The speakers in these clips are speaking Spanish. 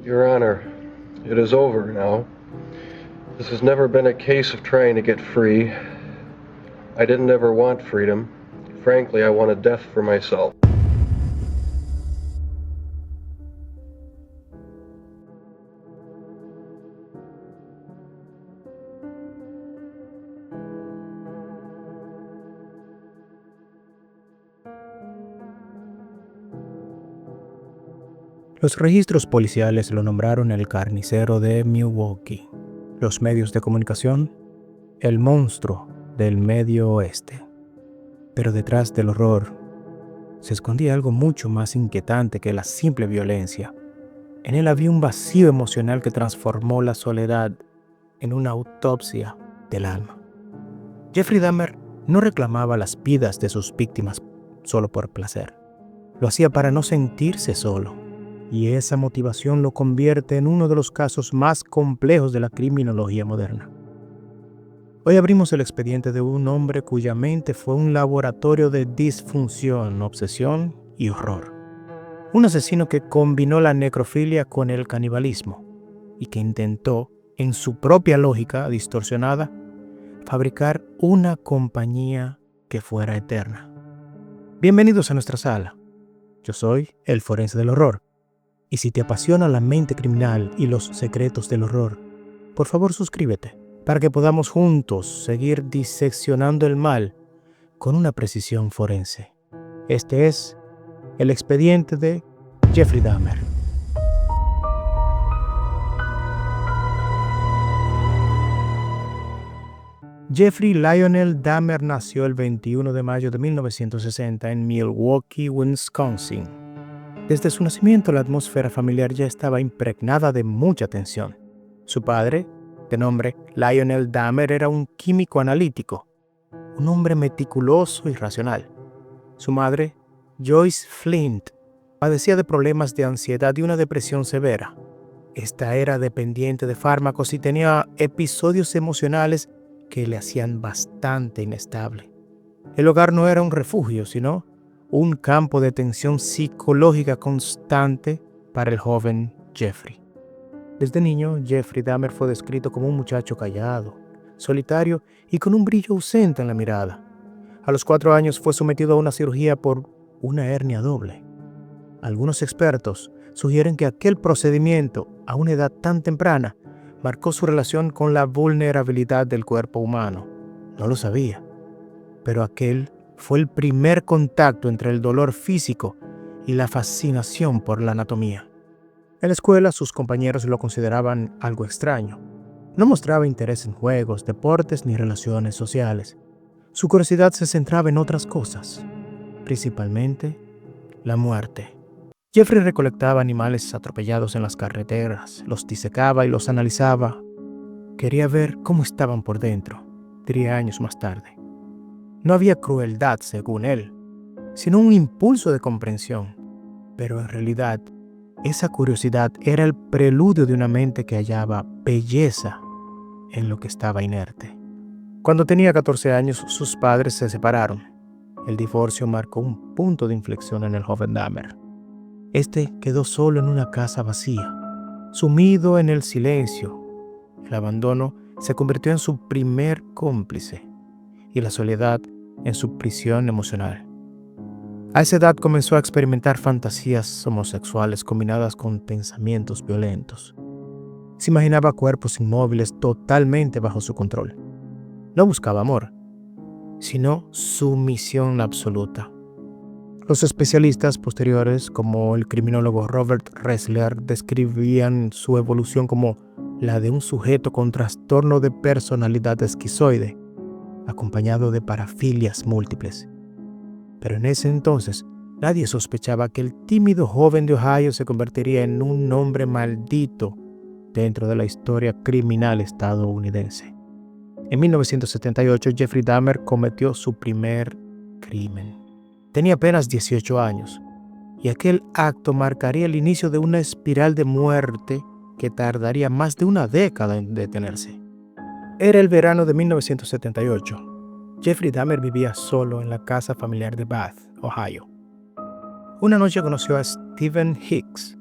Your Honor, it is over now. This has never been a case of trying to get free. I didn't ever want freedom. Frankly, I wanted death for myself. Los registros policiales lo nombraron el carnicero de Milwaukee. Los medios de comunicación, el monstruo del Medio Oeste. Pero detrás del horror se escondía algo mucho más inquietante que la simple violencia. En él había un vacío emocional que transformó la soledad en una autopsia del alma. Jeffrey Dahmer no reclamaba las vidas de sus víctimas solo por placer. Lo hacía para no sentirse solo. Y esa motivación lo convierte en uno de los casos más complejos de la criminología moderna. Hoy abrimos el expediente de un hombre cuya mente fue un laboratorio de disfunción, obsesión y horror. Un asesino que combinó la necrofilia con el canibalismo y que intentó, en su propia lógica distorsionada, fabricar una compañía que fuera eterna. Bienvenidos a nuestra sala. Yo soy el forense del horror. Y si te apasiona la mente criminal y los secretos del horror, por favor suscríbete para que podamos juntos seguir diseccionando el mal con una precisión forense. Este es el expediente de Jeffrey Dahmer. Jeffrey Lionel Dahmer nació el 21 de mayo de 1960 en Milwaukee, Wisconsin. Desde su nacimiento, la atmósfera familiar ya estaba impregnada de mucha tensión. Su padre, de nombre Lionel Dahmer, era un químico analítico, un hombre meticuloso y racional. Su madre, Joyce Flint, padecía de problemas de ansiedad y una depresión severa. Esta era dependiente de fármacos y tenía episodios emocionales que le hacían bastante inestable. El hogar no era un refugio, sino un campo de tensión psicológica constante para el joven Jeffrey. Desde niño, Jeffrey Dahmer fue descrito como un muchacho callado, solitario y con un brillo ausente en la mirada. A los 4 años fue sometido a una cirugía por una hernia doble. Algunos expertos sugieren que aquel procedimiento, a una edad tan temprana, marcó su relación con la vulnerabilidad del cuerpo humano. No lo sabía, pero aquel fue el primer contacto entre el dolor físico y la fascinación por la anatomía. En la escuela, sus compañeros lo consideraban algo extraño. No mostraba interés en juegos, deportes ni relaciones sociales. Su curiosidad se centraba en otras cosas, principalmente la muerte. Jeffrey recolectaba animales atropellados en las carreteras, los disecaba y los analizaba. Quería ver cómo estaban por dentro, diría años más tarde. No había crueldad, según él, sino un impulso de comprensión. Pero en realidad, esa curiosidad era el preludio de una mente que hallaba belleza en lo que estaba inerte. Cuando tenía 14 años, sus padres se separaron. El divorcio marcó un punto de inflexión en el joven Dahmer. Este quedó solo en una casa vacía, sumido en el silencio. El abandono se convirtió en su primer cómplice y la soledad en su prisión emocional. A esa edad comenzó a experimentar fantasías homosexuales combinadas con pensamientos violentos. Se imaginaba cuerpos inmóviles totalmente bajo su control. No buscaba amor, sino sumisión absoluta. Los especialistas posteriores, como el criminólogo Robert Ressler, describían su evolución como la de un sujeto con trastorno de personalidad esquizoide, acompañado de parafilias múltiples. Pero en ese entonces, nadie sospechaba que el tímido joven de Ohio se convertiría en un nombre maldito dentro de la historia criminal estadounidense. En 1978, Jeffrey Dahmer cometió su primer crimen. Tenía apenas 18 años, y aquel acto marcaría el inicio de una espiral de muerte que tardaría más de una década en detenerse. Era el verano de 1978. Jeffrey Dahmer vivía solo en la casa familiar de Bath, Ohio. Una noche conoció a Stephen Hicks,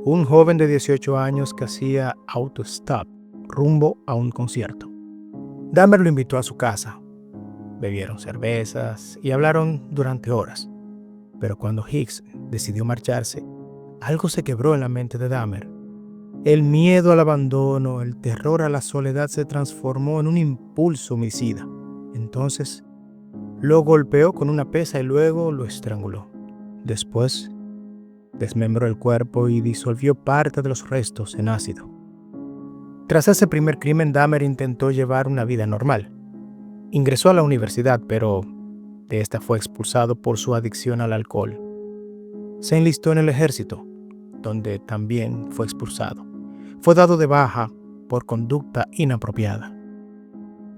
un joven de 18 años que hacía autostop rumbo a un concierto. Dahmer lo invitó a su casa. Bebieron cervezas y hablaron durante horas. Pero cuando Hicks decidió marcharse, algo se quebró en la mente de Dahmer. El miedo al abandono, el terror a la soledad se transformó en un impulso homicida. Entonces, lo golpeó con una pesa y luego lo estranguló. Después, desmembró el cuerpo y disolvió parte de los restos en ácido. Tras ese primer crimen, Dahmer intentó llevar una vida normal. Ingresó a la universidad, pero de esta fue expulsado por su adicción al alcohol. Se enlistó en el ejército, donde también fue expulsado. Fue dado de baja por conducta inapropiada.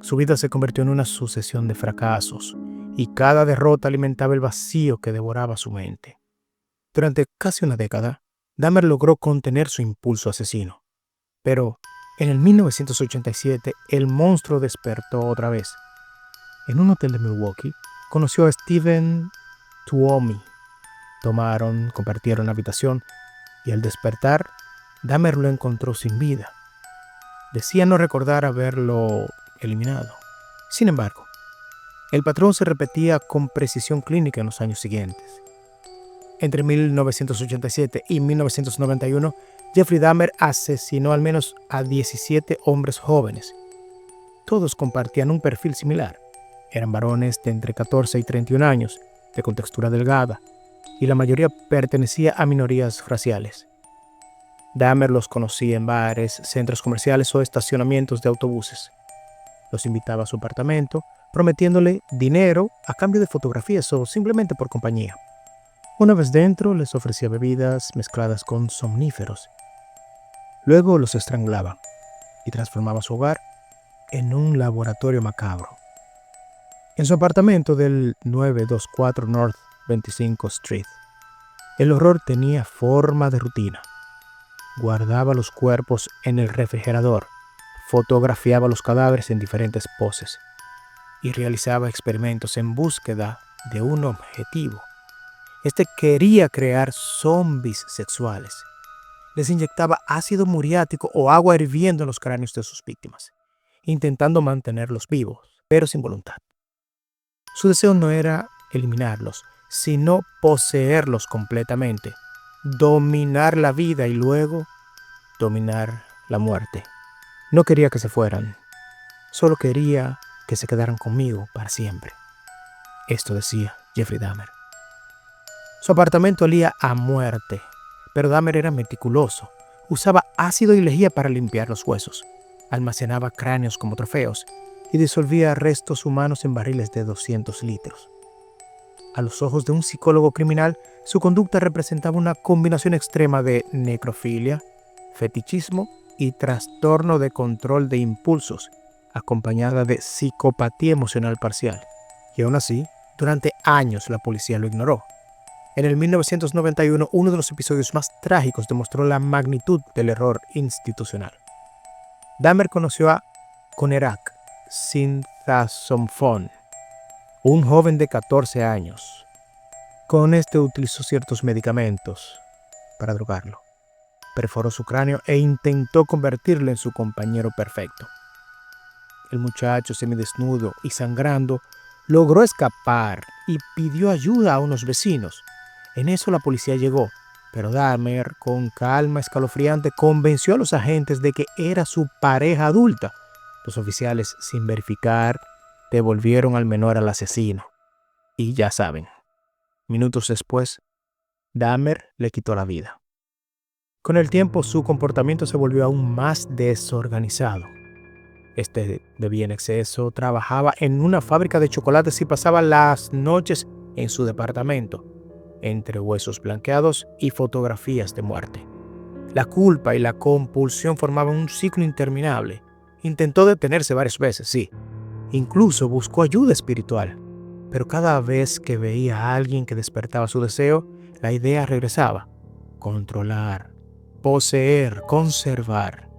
Su vida se convirtió en una sucesión de fracasos, y cada derrota alimentaba el vacío que devoraba su mente. Durante casi una década, Dahmer logró contener su impulso asesino. Pero en el 1987, el monstruo despertó otra vez. En un hotel de Milwaukee, conoció a Stephen Tuomi. Compartieron habitación, y al despertar, Dahmer lo encontró sin vida. Decía no recordar haberlo eliminado. Sin embargo, el patrón se repetía con precisión clínica en los años siguientes. Entre 1987 y 1991, Jeffrey Dahmer asesinó al menos a 17 hombres jóvenes. Todos compartían un perfil similar. Eran varones de entre 14 y 31 años, de contextura delgada, y la mayoría pertenecía a minorías raciales. Dahmer los conocía en bares, centros comerciales o estacionamientos de autobuses. Los invitaba a su apartamento, prometiéndole dinero a cambio de fotografías o simplemente por compañía. Una vez dentro, les ofrecía bebidas mezcladas con somníferos. Luego los estrangulaba y transformaba su hogar en un laboratorio macabro. En su apartamento del 924 North 25 Street, el horror tenía forma de rutina. Guardaba los cuerpos en el refrigerador, fotografiaba los cadáveres en diferentes poses y realizaba experimentos en búsqueda de un objetivo. Quería crear zombies sexuales. Les inyectaba ácido muriático o agua hirviendo en los cráneos de sus víctimas, intentando mantenerlos vivos, pero sin voluntad. Su deseo no era eliminarlos, sino poseerlos completamente, dominar la vida y luego dominar la muerte. No quería que se fueran, solo quería que se quedaran conmigo para siempre. Esto decía Jeffrey Dahmer. Su apartamento olía a muerte, pero Dahmer era meticuloso. Usaba ácido y lejía para limpiar los huesos, almacenaba cráneos como trofeos y disolvía restos humanos en barriles de 200 litros. A los ojos de un psicólogo criminal, su conducta representaba una combinación extrema de necrofilia, fetichismo y trastorno de control de impulsos, acompañada de psicopatía emocional parcial. Y aún así, durante años la policía lo ignoró. En el 1991, uno de los episodios más trágicos demostró la magnitud del error institucional. Dahmer conoció a Conerak Sinthasomphone, un joven de 14 años. Con este utilizó ciertos medicamentos para drogarlo. Perforó su cráneo e intentó convertirlo en su compañero perfecto. El muchacho, semidesnudo y sangrando, logró escapar y pidió ayuda a unos vecinos. En eso la policía llegó, pero Dahmer, con calma escalofriante, convenció a los agentes de que era su pareja adulta. Los oficiales, sin verificar, devolvieron al menor al asesino. Y ya saben, minutos después, Dahmer le quitó la vida. Con el tiempo, su comportamiento se volvió aún más desorganizado. Bebía en exceso, trabajaba en una fábrica de chocolates y pasaba las noches en su departamento, entre huesos blanqueados y fotografías de muerte. La culpa y la compulsión formaban un ciclo interminable. Intentó detenerse varias veces, sí. Incluso buscó ayuda espiritual. Pero cada vez que veía a alguien que despertaba su deseo, la idea regresaba. Controlar, poseer, conservar.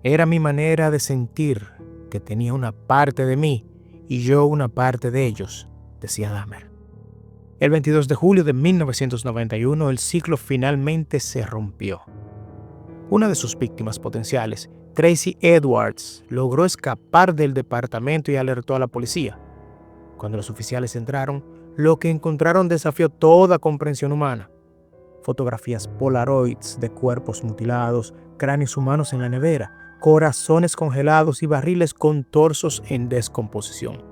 Era mi manera de sentir que tenía una parte de mí y yo una parte de ellos, decía Dahmer. El 22 de julio de 1991, el ciclo finalmente se rompió. Una de sus víctimas potenciales, Tracy Edwards, logró escapar del departamento y alertó a la policía. Cuando los oficiales entraron, lo que encontraron desafió toda comprensión humana. Fotografías polaroids de cuerpos mutilados, cráneos humanos en la nevera, corazones congelados y barriles con torsos en descomposición.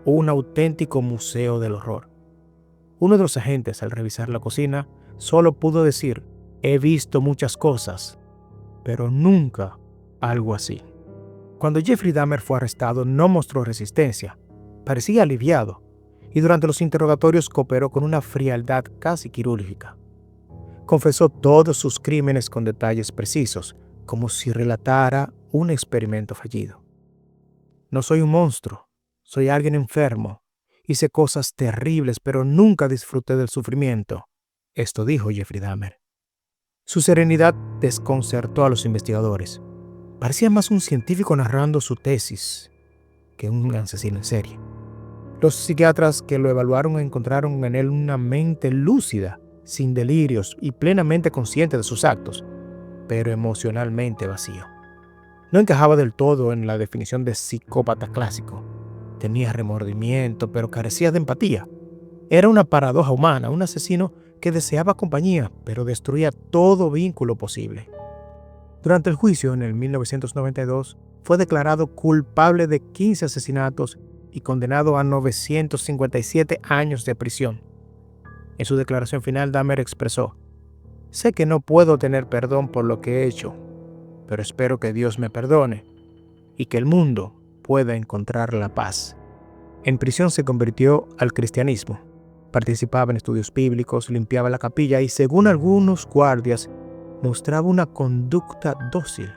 Un auténtico museo del horror. Uno de los agentes, al revisar la cocina, solo pudo decir: he visto muchas cosas, pero nunca algo así. Cuando Jeffrey Dahmer fue arrestado, no mostró resistencia. Parecía aliviado, y durante los interrogatorios cooperó con una frialdad casi quirúrgica. Confesó todos sus crímenes con detalles precisos, como si relatara un experimento fallido. No soy un monstruo, soy alguien enfermo. Hice cosas terribles, pero nunca disfruté del sufrimiento. Esto dijo Jeffrey Dahmer. Su serenidad desconcertó a los investigadores. Parecía más un científico narrando su tesis que un asesino en serie. Los psiquiatras que lo evaluaron encontraron en él una mente lúcida, sin delirios y plenamente consciente de sus actos, pero emocionalmente vacío. No encajaba del todo en la definición de psicópata clásico. Tenía remordimiento, pero carecía de empatía. Era una paradoja humana, un asesino que deseaba compañía, pero destruía todo vínculo posible. Durante el juicio, en el 1992, fue declarado culpable de 15 asesinatos y condenado a 957 años de prisión. En su declaración final, Dahmer expresó: sé que no puedo tener perdón por lo que he hecho, pero espero que Dios me perdone y que el mundo pueda encontrar la paz. En prisión se convirtió al cristianismo. Participaba en estudios bíblicos, limpiaba la capilla y, según algunos guardias, mostraba una conducta dócil,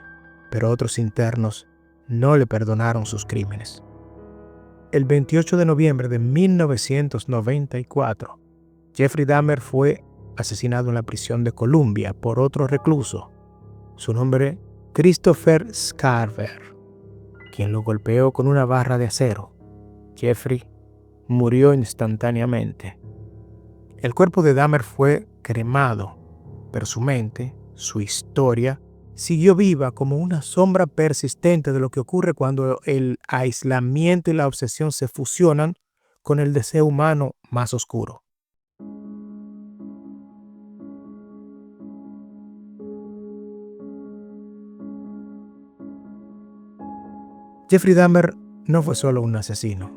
pero otros internos no le perdonaron sus crímenes. El 28 de noviembre de 1994, Jeffrey Dahmer fue asesinado en la prisión de Columbia por otro recluso, su nombre Christopher Scarver, quien lo golpeó con una barra de acero. Jeffrey murió instantáneamente. El cuerpo de Dahmer fue cremado, pero su mente, su historia, siguió viva como una sombra persistente de lo que ocurre cuando el aislamiento y la obsesión se fusionan con el deseo humano más oscuro. Jeffrey Dahmer no fue solo un asesino.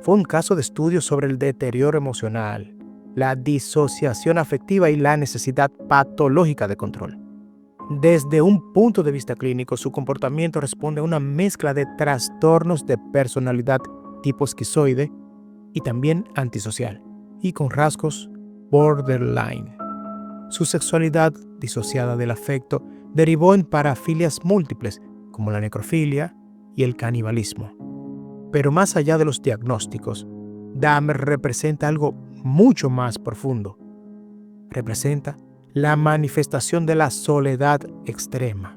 Fue un caso de estudio sobre el deterioro emocional, la disociación afectiva y la necesidad patológica de control. Desde un punto de vista clínico, su comportamiento responde a una mezcla de trastornos de personalidad tipo esquizoide y también antisocial, y con rasgos borderline. Su sexualidad, disociada del afecto, derivó en parafilias múltiples, como la necrofilia y el canibalismo. Pero más allá de los diagnósticos, Dahmer representa algo mucho más profundo. Representa la manifestación de la soledad extrema.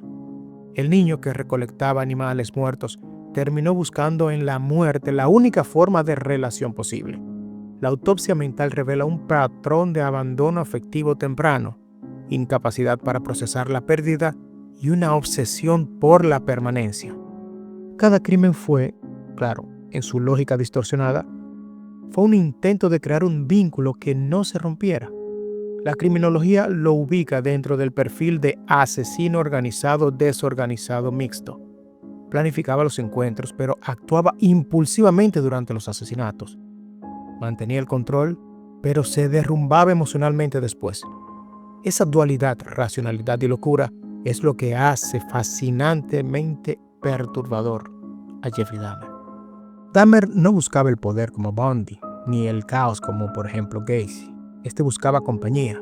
El niño que recolectaba animales muertos terminó buscando en la muerte la única forma de relación posible. La autopsia mental revela un patrón de abandono afectivo temprano, incapacidad para procesar la pérdida y una obsesión por la permanencia. Cada crimen fue, claro, en su lógica distorsionada, fue un intento de crear un vínculo que no se rompiera. La criminología lo ubica dentro del perfil de asesino organizado desorganizado mixto. Planificaba los encuentros, pero actuaba impulsivamente durante los asesinatos. Mantenía el control, pero se derrumbaba emocionalmente después. Esa dualidad, racionalidad y locura, es lo que hace fascinantemente perturbador a Jeffrey Dahmer. Dahmer no buscaba el poder como Bundy, ni el caos como, por ejemplo, Gacy. Este buscaba compañía.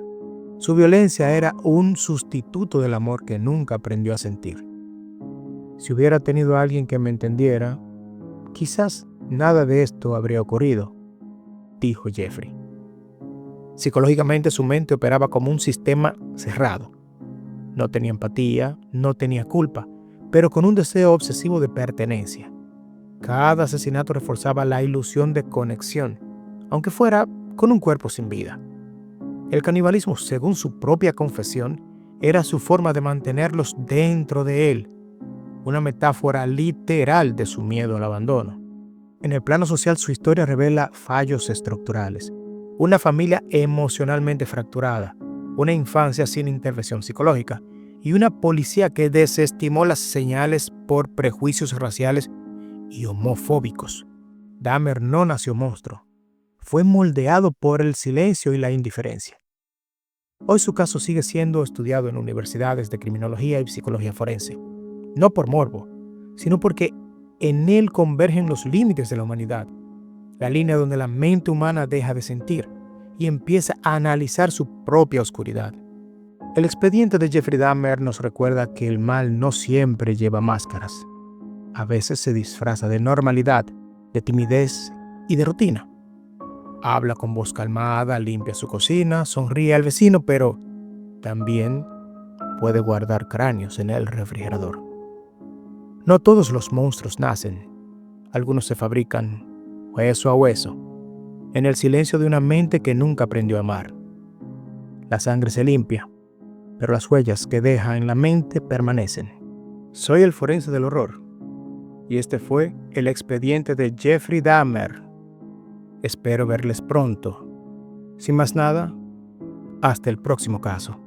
Su violencia era un sustituto del amor que nunca aprendió a sentir. Si hubiera tenido a alguien que me entendiera, quizás nada de esto habría ocurrido, dijo Jeffrey. Psicológicamente su mente operaba como un sistema cerrado. No tenía empatía, no tenía culpa, pero con un deseo obsesivo de pertenencia. Cada asesinato reforzaba la ilusión de conexión, aunque fuera con un cuerpo sin vida. El canibalismo, según su propia confesión, era su forma de mantenerlos dentro de él, una metáfora literal de su miedo al abandono. En el plano social, su historia revela fallos estructurales, una familia emocionalmente fracturada, una infancia sin intervención psicológica y una policía que desestimó las señales por prejuicios raciales y homofóbicos. Dahmer no nació monstruo, fue moldeado por el silencio y la indiferencia. Hoy su caso sigue siendo estudiado en universidades de criminología y psicología forense, no por morbo, sino porque en él convergen los límites de la humanidad, la línea donde la mente humana deja de sentir y empieza a analizar su propia oscuridad. El expediente de Jeffrey Dahmer nos recuerda que el mal no siempre lleva máscaras. A veces se disfraza de normalidad, de timidez y de rutina. Habla con voz calmada, limpia su cocina, sonríe al vecino, pero también puede guardar cráneos en el refrigerador. No todos los monstruos nacen. Algunos se fabrican hueso a hueso, en el silencio de una mente que nunca aprendió a amar. La sangre se limpia, pero las huellas que deja en la mente permanecen. Soy el forense del horror, y este fue el expediente de Jeffrey Dahmer. Espero verles pronto. Sin más nada, hasta el próximo caso.